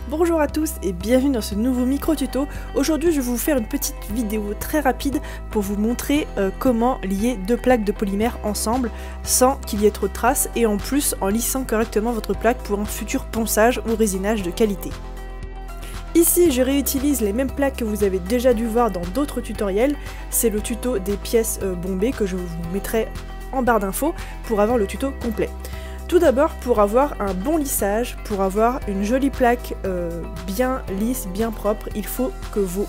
Bonjour à tous et bienvenue dans ce nouveau micro-tuto. Aujourd'hui je vais vous faire une petite vidéo très rapide pour vous montrer comment lier deux plaques de polymère ensemble sans qu'il y ait trop de traces et en plus en lissant correctement votre plaque pour un futur ponçage ou résinage de qualité. Ici je réutilise les mêmes plaques que vous avez déjà dû voir dans d'autres tutoriels, c'est le tuto des pièces bombées que je vous mettrai en barre d'infos pour avoir le tuto complet. Tout d'abord, pour avoir un bon lissage, pour avoir une jolie plaque bien lisse, bien propre, il faut que vos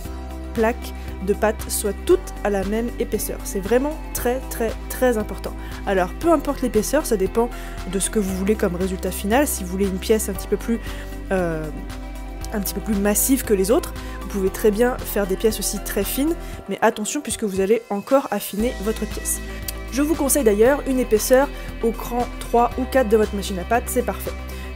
plaques de pâte soient toutes à la même épaisseur. C'est vraiment très important. Alors peu importe l'épaisseur, ça dépend de ce que vous voulez comme résultat final. Si vous voulez une pièce un petit peu plus massive que les autres, vous pouvez très bien faire des pièces aussi très fines, mais attention puisque vous allez encore affiner votre pièce. Je vous conseille d'ailleurs une épaisseur au cran 3 ou 4 de votre machine à pâte, c'est parfait.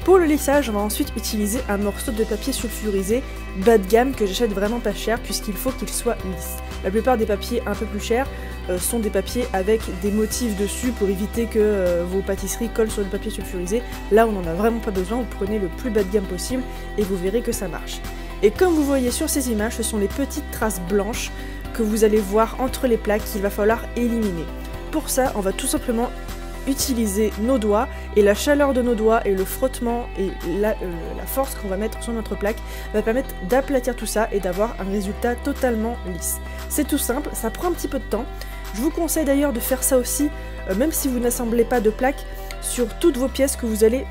Pour le lissage, on va ensuite utiliser un morceau de papier sulfurisé bas de gamme que j'achète vraiment pas cher puisqu'il faut qu'il soit lisse. La plupart des papiers un peu plus chers sont des papiers avec des motifs dessus pour éviter que vos pâtisseries collent sur le papier sulfurisé. Là, on n'en a vraiment pas besoin, vous prenez le plus bas de gamme possible et vous verrez que ça marche. Et comme vous voyez sur ces images, ce sont les petites traces blanches que vous allez voir entre les plaques qu'il va falloir éliminer. Pour ça, on va tout simplement utiliser nos doigts et la chaleur de nos doigts et le frottement et la force qu'on va mettre sur notre plaque va permettre d'aplatir tout ça et d'avoir un résultat totalement lisse. C'est tout simple, ça prend un petit peu de temps. Je vous conseille d'ailleurs de faire ça aussi, même si vous n'assemblez pas de plaque, sur toutes vos pièces que vous allez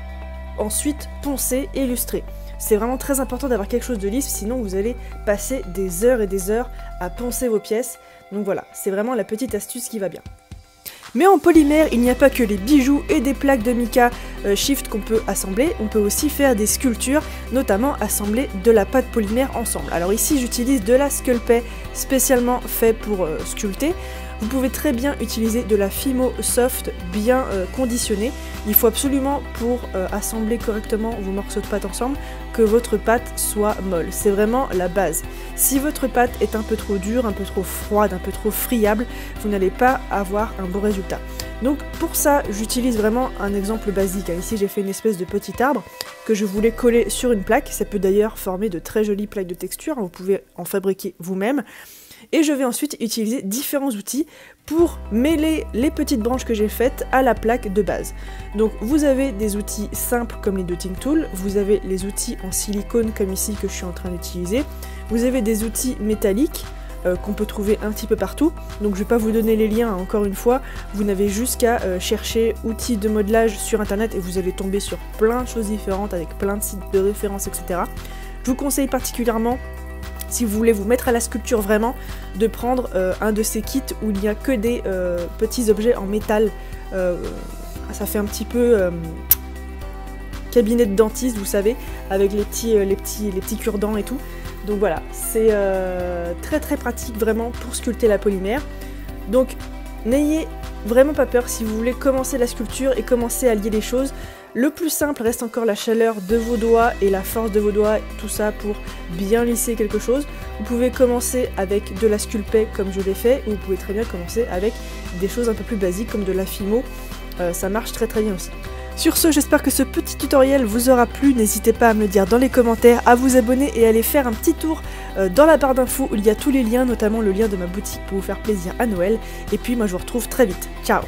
ensuite poncer et illustrer. C'est vraiment très important d'avoir quelque chose de lisse, sinon vous allez passer des heures et des heures à poncer vos pièces. Donc voilà, c'est vraiment la petite astuce qui va bien. Mais en polymère, il n'y a pas que les bijoux et des plaques de mica shift qu'on peut assembler, on peut aussi faire des sculptures, notamment assembler de la pâte polymère ensemble. Alors ici j'utilise de la Sculpey spécialement fait pour sculpter. Vous pouvez très bien utiliser de la Fimo Soft bien conditionnée. Il faut absolument pour assembler correctement vos morceaux de pâte ensemble que votre pâte soit molle. C'est vraiment la base. Si votre pâte est un peu trop dure, un peu trop froide, un peu trop friable, vous n'allez pas avoir un bon résultat. Donc pour ça, j'utilise vraiment un exemple basique. Ici j'ai fait une espèce de petit arbre que je voulais coller sur une plaque. Ça peut d'ailleurs former de très jolies plaques de texture. Vous pouvez en fabriquer vous-même. Et je vais ensuite utiliser différents outils pour mêler les petites branches que j'ai faites à la plaque de base. Donc vous avez des outils simples comme les dotting tools, vous avez les outils en silicone comme ici que je suis en train d'utiliser, vous avez des outils métalliques qu'on peut trouver un petit peu partout, donc je vais pas vous donner les liens encore une fois, vous n'avez juste qu'à chercher outils de modelage sur internet et vous allez tomber sur plein de choses différentes avec plein de sites de référence, etc. Je vous conseille particulièrement, si vous voulez vous mettre à la sculpture vraiment, de prendre un de ces kits où il n'y a que des petits objets en métal. Ça fait un petit peu cabinet de dentiste, vous savez, avec les petits cure-dents et tout. Donc voilà, c'est très pratique vraiment pour sculpter la polymère. Donc n'ayez vraiment pas peur si vous voulez commencer la sculpture et commencer à lier les choses. Le plus simple reste encore la chaleur de vos doigts et la force de vos doigts, tout ça pour bien lisser quelque chose. Vous pouvez commencer avec de la Sculpey comme je l'ai fait, ou vous pouvez très bien commencer avec des choses un peu plus basiques comme de la Fimo, ça marche très bien aussi. Sur ce, j'espère que ce petit tutoriel vous aura plu, n'hésitez pas à me le dire dans les commentaires, à vous abonner et à aller faire un petit tour dans la barre d'infos où il y a tous les liens, notamment le lien de ma boutique pour vous faire plaisir à Noël. Et puis moi je vous retrouve très vite, ciao!